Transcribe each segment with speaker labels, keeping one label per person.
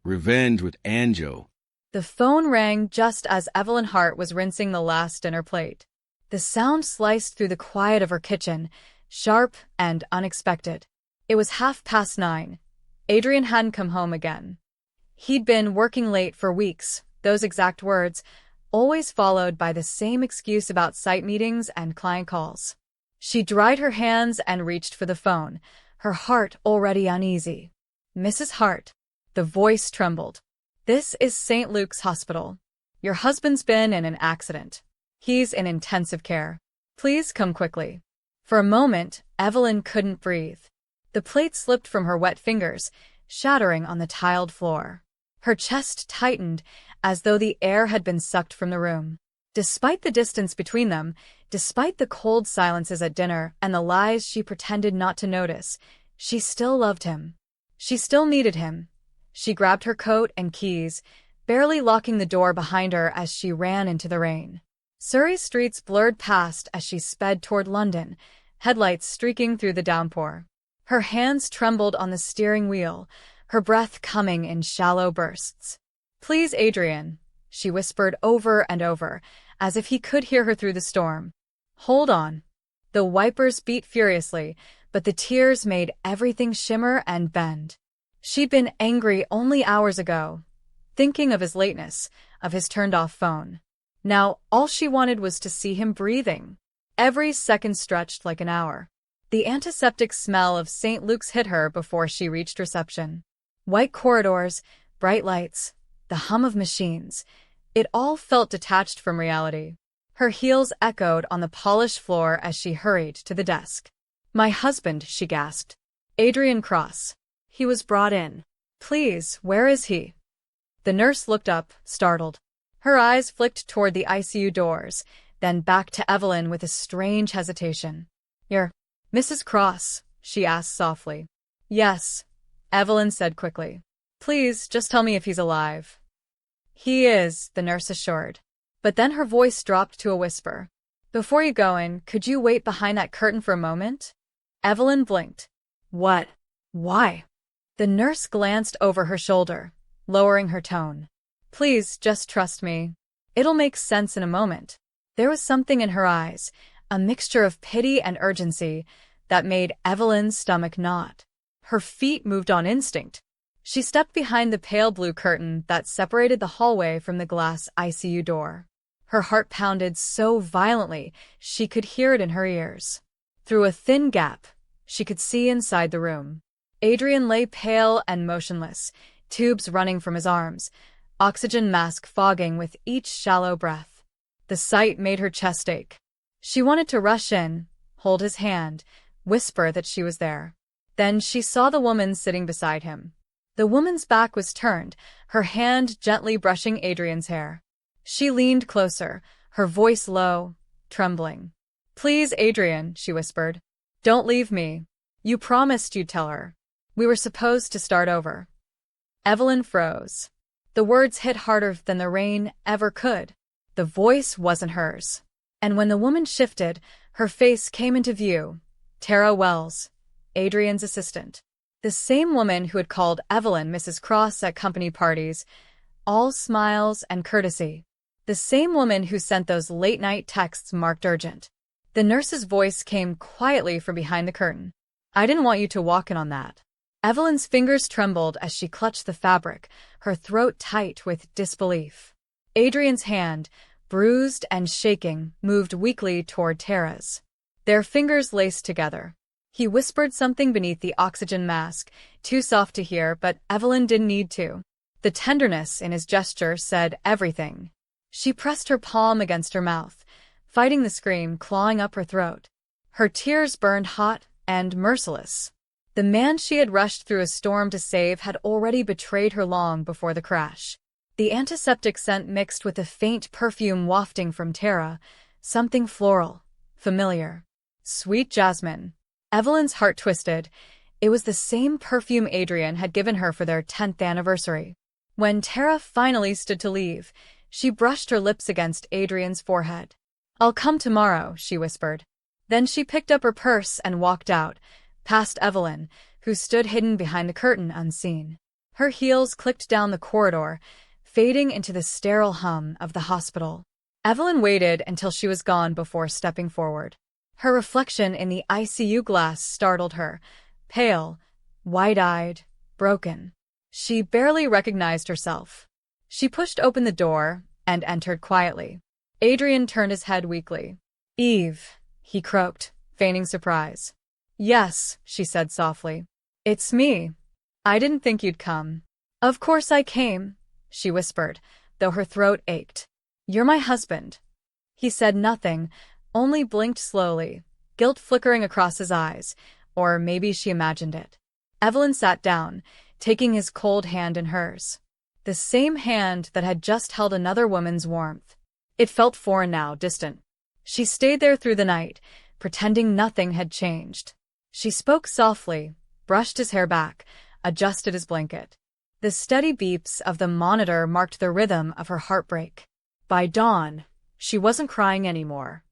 Speaker 1: Revenge with Anjo.
Speaker 2: The phone rang just as Evelyn Hart was rinsing the last dinner plate. The sound sliced through the quiet of her kitchen, sharp and unexpected. It was 9:30. Adrian hadn't come home again. He'd been working late for weeks, those exact words, always followed by the same excuse about site meetings and client calls. She dried her hands and reached for the phone, her heart already uneasy. "Mrs. Hart." The voice trembled. "This is St. Luke's Hospital. Your husband's been in an accident. He's in intensive care. Please come quickly." For a moment, Evelyn couldn't breathe. The plate slipped from her wet fingers, shattering on the tiled floor. Her chest tightened as though the air had been sucked from the room. Despite the distance between them, despite the cold silences at dinner and the lies she pretended not to notice, she still loved him. She still needed him. She grabbed her coat and keys, barely locking the door behind her as she ran into the rain. Surrey's streets blurred past as she sped toward London, headlights streaking through the downpour. Her hands trembled on the steering wheel, her breath coming in shallow bursts. "Please, Adrian," she whispered over and over, as if he could hear her through the storm. "Hold on." The wipers beat furiously, but the tears made everything shimmer and bend. She'd been angry only hours ago, thinking of his lateness, of his turned-off phone. Now, all she wanted was to see him breathing. Every second stretched like an hour. The antiseptic smell of St. Luke's hit her before she reached reception. White corridors, bright lights, the hum of machines. It all felt detached from reality. Her heels echoed on the polished floor as she hurried to the desk. "My husband," she gasped. "Adrian Cross. He was brought in. Please, where is he?" The nurse looked up, startled. Her eyes flicked toward the ICU doors, then back to Evelyn with a strange hesitation. "You're Mrs. Cross?" she asked softly. "Yes," Evelyn said quickly. "Please, just tell me if he's alive." "He is," the nurse assured. But then her voice dropped to a whisper. "Before you go in, could you wait behind that curtain for a moment?" Evelyn blinked. "What? Why?" The nurse glanced over her shoulder, lowering her tone. "Please, just trust me. It'll make sense in a moment." There was something in her eyes, a mixture of pity and urgency, that made Evelyn's stomach knot. Her feet moved on instinct. She stepped behind the pale blue curtain that separated the hallway from the glass ICU door. Her heart pounded so violently she could hear it in her ears. Through a thin gap, she could see inside the room. Adrian lay pale and motionless, tubes running from his arms, oxygen mask fogging with each shallow breath. The sight made her chest ache. She wanted to rush in, hold his hand, whisper that she was there. Then she saw the woman sitting beside him. The woman's back was turned, her hand gently brushing Adrian's hair. She leaned closer, her voice low, trembling. "Please, Adrian," she whispered. "Don't leave me. You promised you'd tell her. We were supposed to start over." Evelyn froze. The words hit harder than the rain ever could. The voice wasn't hers. And when the woman shifted, her face came into view. Tara Wells, Adrian's assistant. The same woman who had called Evelyn Mrs. Cross at company parties, all smiles and courtesy. The same woman who sent those late-night texts marked urgent. The nurse's voice came quietly from behind the curtain. "I didn't want you to walk in on that." Evelyn's fingers trembled as she clutched the fabric, her throat tight with disbelief. Adrian's hand, bruised and shaking, moved weakly toward Tara's. Their fingers laced together. He whispered something beneath the oxygen mask, too soft to hear, but Evelyn didn't need to. The tenderness in his gesture said everything. She pressed her palm against her mouth, fighting the scream clawing up her throat. Her tears burned hot and merciless. The man she had rushed through a storm to save had already betrayed her long before the crash. The antiseptic scent mixed with the faint perfume wafting from Tara, something floral, familiar. Sweet jasmine. Evelyn's heart twisted. It was the same perfume Adrian had given her for their 10th anniversary. When Tara finally stood to leave, she brushed her lips against Adrian's forehead. "I'll come tomorrow," she whispered. Then she picked up her purse and walked out, past Evelyn, who stood hidden behind the curtain unseen. Her heels clicked down the corridor, fading into the sterile hum of the hospital. Evelyn waited until she was gone before stepping forward. Her reflection in the ICU glass startled her, pale, wide-eyed, broken. She barely recognized herself. She pushed open the door and entered quietly. Adrian turned his head weakly. "Eve," he croaked, feigning surprise. "Yes," she said softly. "It's me. I didn't think you'd come." "Of course I came," she whispered, though her throat ached. "You're my husband." He said nothing, only blinked slowly, guilt flickering across his eyes, or maybe she imagined it. Evelyn sat down, taking his cold hand in hers. The same hand that had just held another woman's warmth. It felt foreign now, distant. She stayed there through the night, pretending nothing had changed. She spoke softly, brushed his hair back, adjusted his blanket. The steady beeps of the monitor marked the rhythm of her heartbreak. By dawn, she wasn't crying anymore.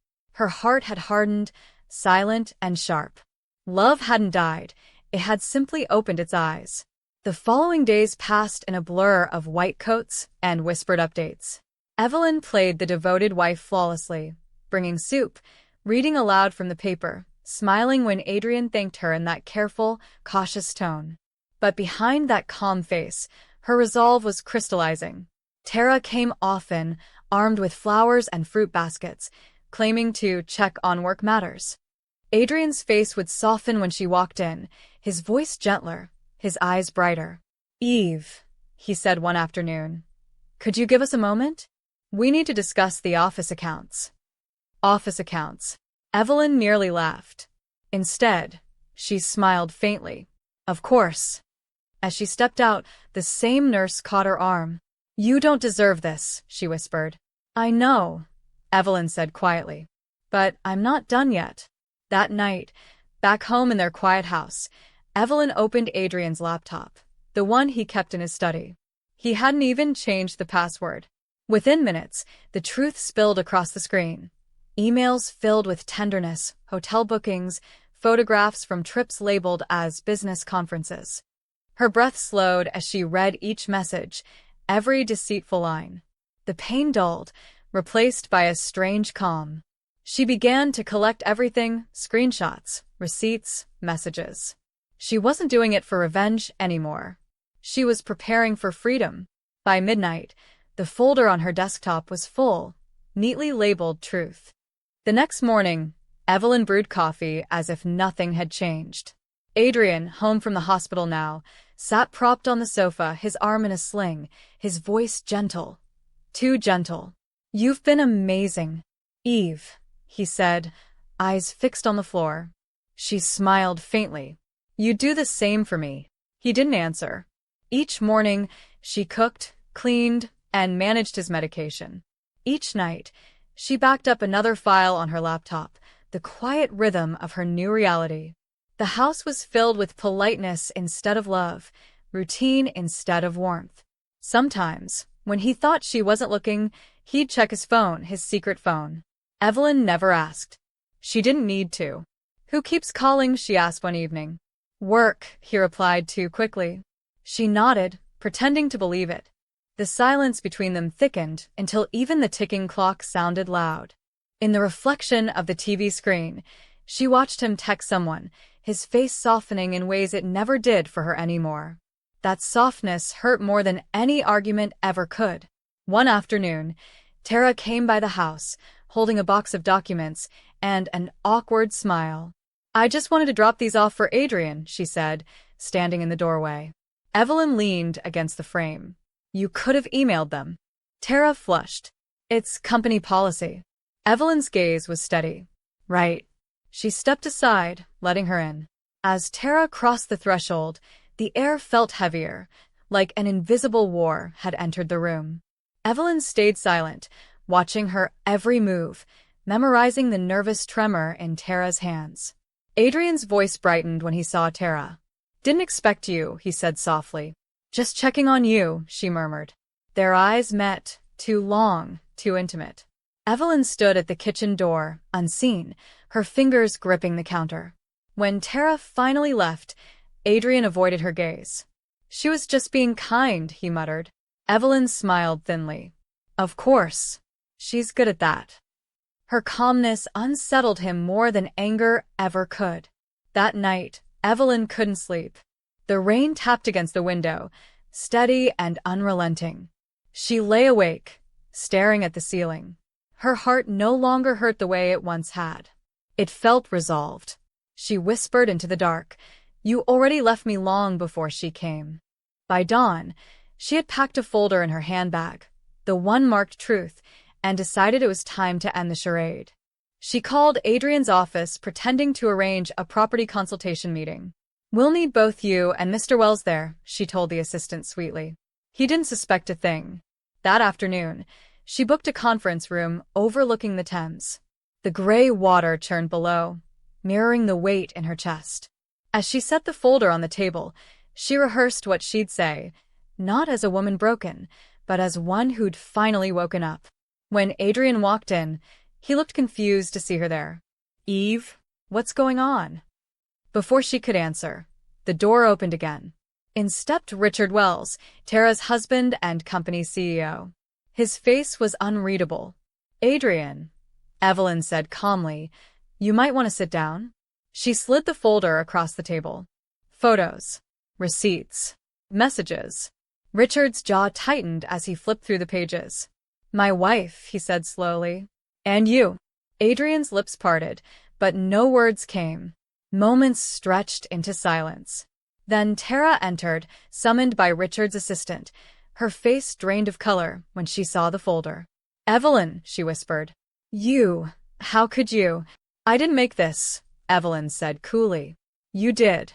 Speaker 2: Her heart had hardened, silent and sharp. Love hadn't died, it had simply opened its eyes. The following days passed in a blur of white coats and whispered updates. Evelyn played the devoted wife flawlessly, bringing soup, reading aloud from the paper, smiling when Adrian thanked her in that careful, cautious tone. But behind that calm face, her resolve was crystallizing. Tara came often, armed with flowers and fruit baskets, claiming to check on work matters. Adrian's face would soften when she walked in, his voice gentler, his eyes brighter. "Eve," he said one afternoon, "could you give us a moment? We need to discuss the office accounts." Office accounts. Evelyn nearly laughed. Instead, she smiled faintly. "Of course." As she stepped out, the same nurse caught her arm. "You don't deserve this," she whispered. "I know," Evelyn said quietly. "But I'm not done yet." That night, back home in their quiet house, Evelyn opened Adrian's laptop, the one he kept in his study. He hadn't even changed the password. Within minutes, the truth spilled across the screen. Emails filled with tenderness, hotel bookings, photographs from trips labeled as business conferences. Her breath slowed as she read each message, every deceitful line. The pain dulled, replaced by a strange calm. She began to collect everything, screenshots, receipts, messages. She wasn't doing it for revenge anymore. She was preparing for freedom. By midnight, the folder on her desktop was full, neatly labeled truth. The next morning, Evelyn brewed coffee as if nothing had changed. Adrian, home from the hospital now, sat propped on the sofa, his arm in a sling, his voice gentle. Too gentle. "You've been amazing, Eve," he said, eyes fixed on the floor. She smiled faintly. "You'd do the same for me." He didn't answer. Each morning, she cooked, cleaned, and managed his medication. Each night, she backed up another file on her laptop, the quiet rhythm of her new reality. The house was filled with politeness instead of love, routine instead of warmth. Sometimes, when he thought she wasn't looking, he'd check his phone, his secret phone. Evelyn never asked. She didn't need to. "Who keeps calling?" she asked one evening. "Work," he replied too quickly. She nodded, pretending to believe it. The silence between them thickened until even the ticking clock sounded loud. In the reflection of the TV screen, she watched him text someone, his face softening in ways it never did for her anymore. That softness hurt more than any argument ever could. One afternoon, Tara came by the house, holding a box of documents and an awkward smile. "I just wanted to drop these off for Adrian," she said, standing in the doorway. Evelyn leaned against the frame. "You could have emailed them." Tara flushed. "It's company policy." Evelyn's gaze was steady. "Right." She stepped aside, letting her in. As Tara crossed the threshold, the air felt heavier, like an invisible war had entered the room. Evelyn stayed silent, watching her every move, memorizing the nervous tremor in Tara's hands. Adrian's voice brightened when he saw Tara. "Didn't expect you," he said softly. "Just checking on you," she murmured. Their eyes met, too long, too intimate. Evelyn stood at the kitchen door, unseen, her fingers gripping the counter. When Tara finally left, Adrian avoided her gaze. She was just being kind, he muttered. Evelyn smiled thinly. Of course. She's good at that. Her calmness unsettled him more than anger ever could. That night, Evelyn couldn't sleep. The rain tapped against the window, steady and unrelenting. She lay awake, staring at the ceiling. Her heart no longer hurt the way it once had. It felt resolved. She whispered into the dark, "You already left me long before she came." By dawn, she had packed a folder in her handbag, the one marked truth, and decided it was time to end the charade. She called Adrian's office, pretending to arrange a property consultation meeting. "We'll need both you and Mr. Wells there," she told the assistant sweetly. He didn't suspect a thing. That afternoon, she booked a conference room overlooking the Thames. The gray water churned below, mirroring the weight in her chest. As she set the folder on the table, she rehearsed what she'd say, not as a woman broken, but as one who'd finally woken up. When Adrian walked in, he looked confused to see her there. "Eve, what's going on?" Before she could answer, the door opened again. In stepped Richard Wells, Tara's husband and company CEO. His face was unreadable. "Adrian," Evelyn said calmly, "you might want to sit down." She slid the folder across the table. Photos, receipts, messages. Richard's jaw tightened as he flipped through the pages. "My wife," he said slowly. "And you." Adrian's lips parted, but no words came. Moments stretched into silence. Then Tara entered, summoned by Richard's assistant. Her face drained of color when she saw the folder. "Evelyn," she whispered. How could you?" "I didn't make this," Evelyn said coolly. "You did."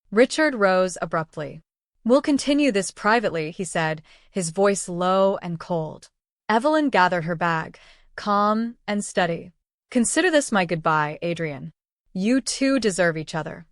Speaker 2: Richard rose abruptly. "We'll continue this privately," he said, his voice low and cold. Evelyn gathered her bag, calm and steady. "Consider this my goodbye, Adrian. You two deserve each other."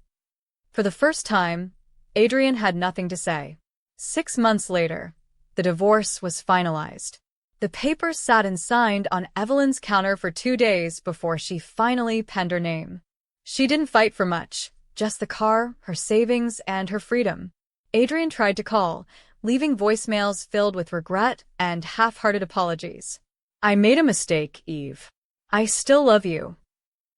Speaker 2: For the first time, Adrian had nothing to say. 6 months later, the divorce was finalized. The papers sat and signed on Evelyn's counter for 2 days before she finally penned her name. She didn't fight for much, just the car, her savings, and her freedom. Adrian tried to call, leaving voicemails filled with regret and half-hearted apologies. "I made a mistake, Eve. I still love you."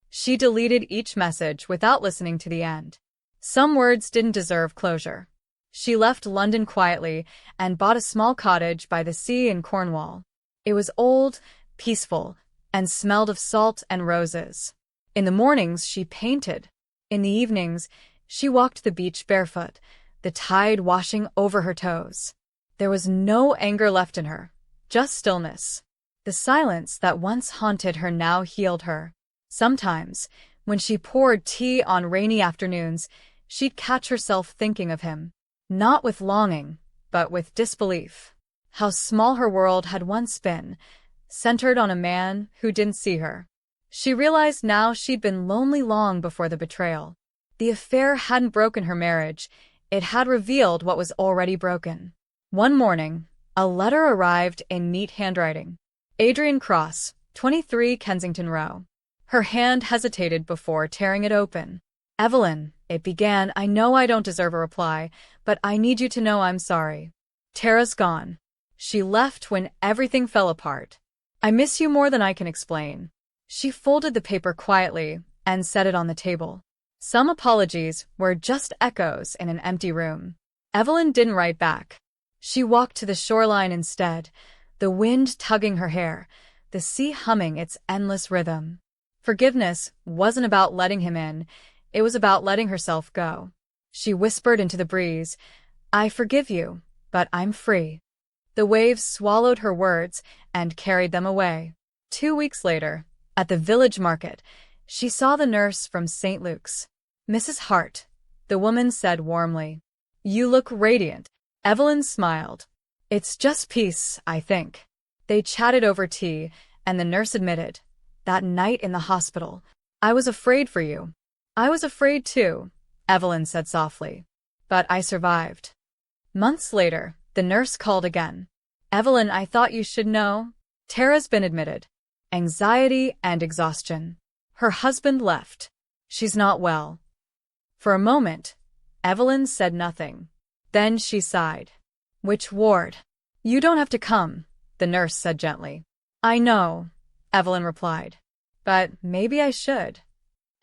Speaker 2: She deleted each message without listening to the end. Some words didn't deserve closure. She left London quietly and bought a small cottage by the sea in Cornwall. It was old, peaceful, and smelled of salt and roses. In the mornings, she painted. In the evenings, she walked the beach barefoot, the tide washing over her toes. There was no anger left in her, just stillness. The silence that once haunted her now healed her. Sometimes, when she poured tea on rainy afternoons, she'd catch herself thinking of him. Not with longing, but with disbelief. How small her world had once been, centered on a man who didn't see her. She realized now she'd been lonely long before the betrayal. The affair hadn't broken her marriage, it had revealed what was already broken. One morning, a letter arrived in neat handwriting. Adrian Cross, 23 Kensington Row. Her hand hesitated before tearing it open. "Evelyn," it began, "I know I don't deserve a reply, but I need you to know I'm sorry. Tara's gone. She left when everything fell apart. I miss you more than I can explain." She folded the paper quietly and set it on the table. Some apologies were just echoes in an empty room. Evelyn didn't write back. She walked to the shoreline instead, the wind tugging her hair, the sea humming its endless rhythm. Forgiveness wasn't about letting him in, it was about letting herself go. She whispered into the breeze, "I forgive you, but I'm free." The waves swallowed her words and carried them away. 2 weeks later, at the village market, she saw the nurse from St. Luke's. "Mrs. Hart," the woman said warmly. "You look radiant." Evelyn smiled. "It's just peace, I think." They chatted over tea, and the nurse admitted, "That night in the hospital, I was afraid for you." "I was afraid too," Evelyn said softly. "But I survived." Months later, the nurse called again. "Evelyn, I thought you should know. Tara's been admitted. Anxiety and exhaustion. Her husband left. She's not well." For a moment, Evelyn said nothing. Then she sighed. "Which ward?" "You don't have to come," the nurse said gently. "I know," Evelyn replied. "But maybe I should."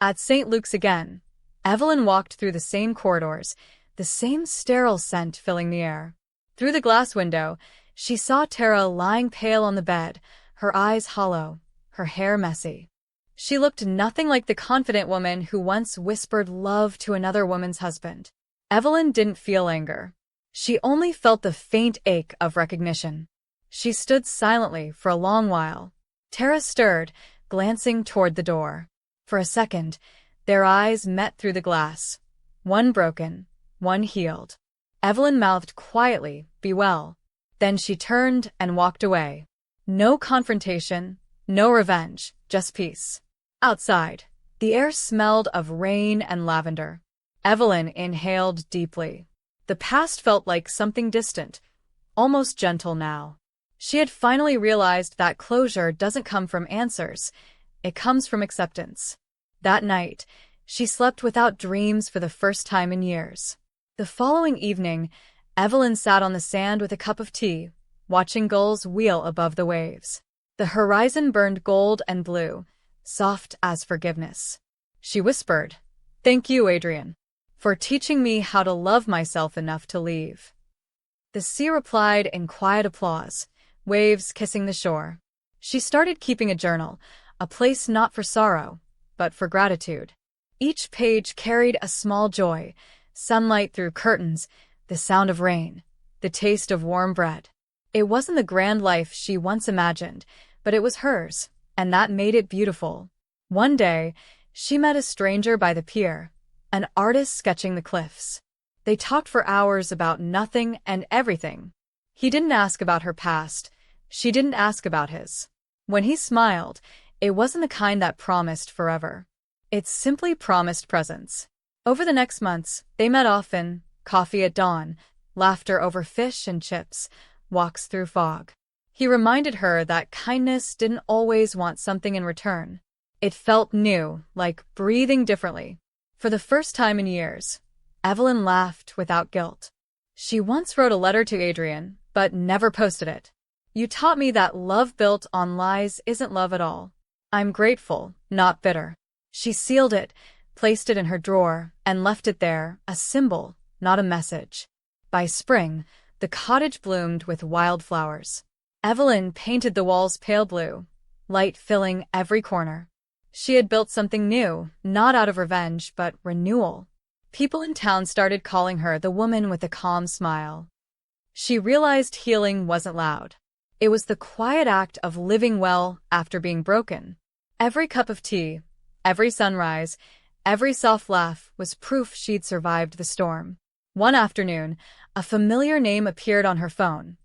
Speaker 2: At St. Luke's again, Evelyn walked through the same corridors, the same sterile scent filling the air. Through the glass window, she saw Tara lying pale on the bed, her eyes hollow, her hair messy. She looked nothing like the confident woman who once whispered love to another woman's husband. Evelyn didn't feel anger. She only felt the faint ache of recognition. She stood silently for a long while. Tara stirred, glancing toward the door. For a second, their eyes met through the glass. One broken, one healed. Evelyn mouthed quietly, "Be well." Then she turned and walked away. No confrontation, no revenge, just peace. Outside, the air smelled of rain and lavender. Evelyn inhaled deeply. The past felt like something distant, almost gentle now. She had finally realized that closure doesn't come from answers. It comes from acceptance. That night, she slept without dreams for the first time in years. The following evening, Evelyn sat on the sand with a cup of tea, watching gulls wheel above the waves. The horizon burned gold and blue, soft as forgiveness. She whispered, "Thank you, Adrian, for teaching me how to love myself enough to leave." The sea replied in quiet applause, waves kissing the shore. She started keeping a journal, a place not for sorrow, but for gratitude. Each page carried a small joy: sunlight through curtains, the sound of rain, the taste of warm bread. It wasn't the grand life she once imagined, but it was hers, and that made it beautiful. One day, she met a stranger by the pier, an artist sketching the cliffs. They talked for hours about nothing and everything. He didn't ask about her past. She didn't ask about his. When he smiled, it wasn't the kind that promised forever. It simply promised presence. Over the next months, they met often: coffee at dawn, laughter over fish and chips, walks through fog. He reminded her that kindness didn't always want something in return. It felt new, like breathing differently. For the first time in years, Evelyn laughed without guilt. She once wrote a letter to Adrian, but never posted it. "You taught me that love built on lies isn't love at all. I'm grateful, not bitter." She sealed it, placed it in her drawer, and left it there, a symbol, not a message. By spring, the cottage bloomed with wildflowers. Evelyn painted the walls pale blue, light filling every corner. She had built something new, not out of revenge, but renewal. People in town started calling her the woman with the calm smile. She realized healing wasn't loud. It was the quiet act of living well after being broken. Every cup of tea, every sunrise, every soft laugh was proof she'd survived the storm. One afternoon, a familiar name appeared on her phone: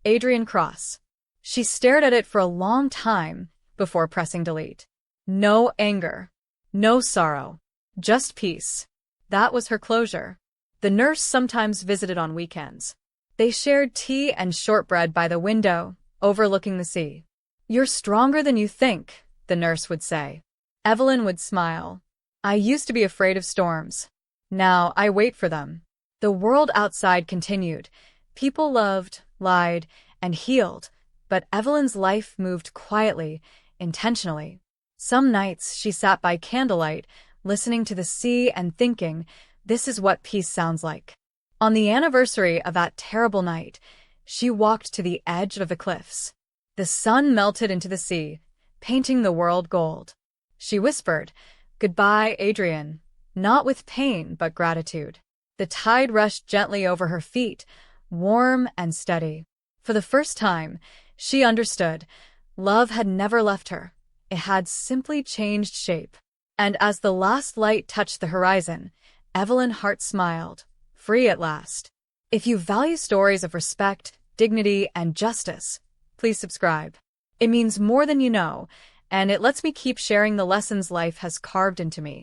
Speaker 2: Adrian Cross. She stared at it for a long time before pressing delete. No anger, no sorrow, just peace. That was her closure. The nurse sometimes visited on weekends. They shared tea and shortbread by the window, overlooking the sea. "You're stronger than you think," the nurse would say. Evelyn would smile. "I used to be afraid of storms. Now I wait for them." The world outside continued. People loved, lied, and healed, but Evelyn's life moved quietly, intentionally. Some nights she sat by candlelight, listening to the sea and thinking, this is what peace sounds like. On the anniversary of that terrible night, she walked to the edge of the cliffs. The sun melted into the sea, painting the world gold. She whispered, "Goodbye, Adrian," not with pain but gratitude. The tide rushed gently over her feet, warm and steady. For the first time, she understood. Love had never left her. It had simply changed shape. And as the last light touched the horizon, Evelyn Hart smiled, free at last. If you value stories of respect, dignity, and justice, please subscribe. It means more than you know, and it lets me keep sharing the lessons life has carved into me.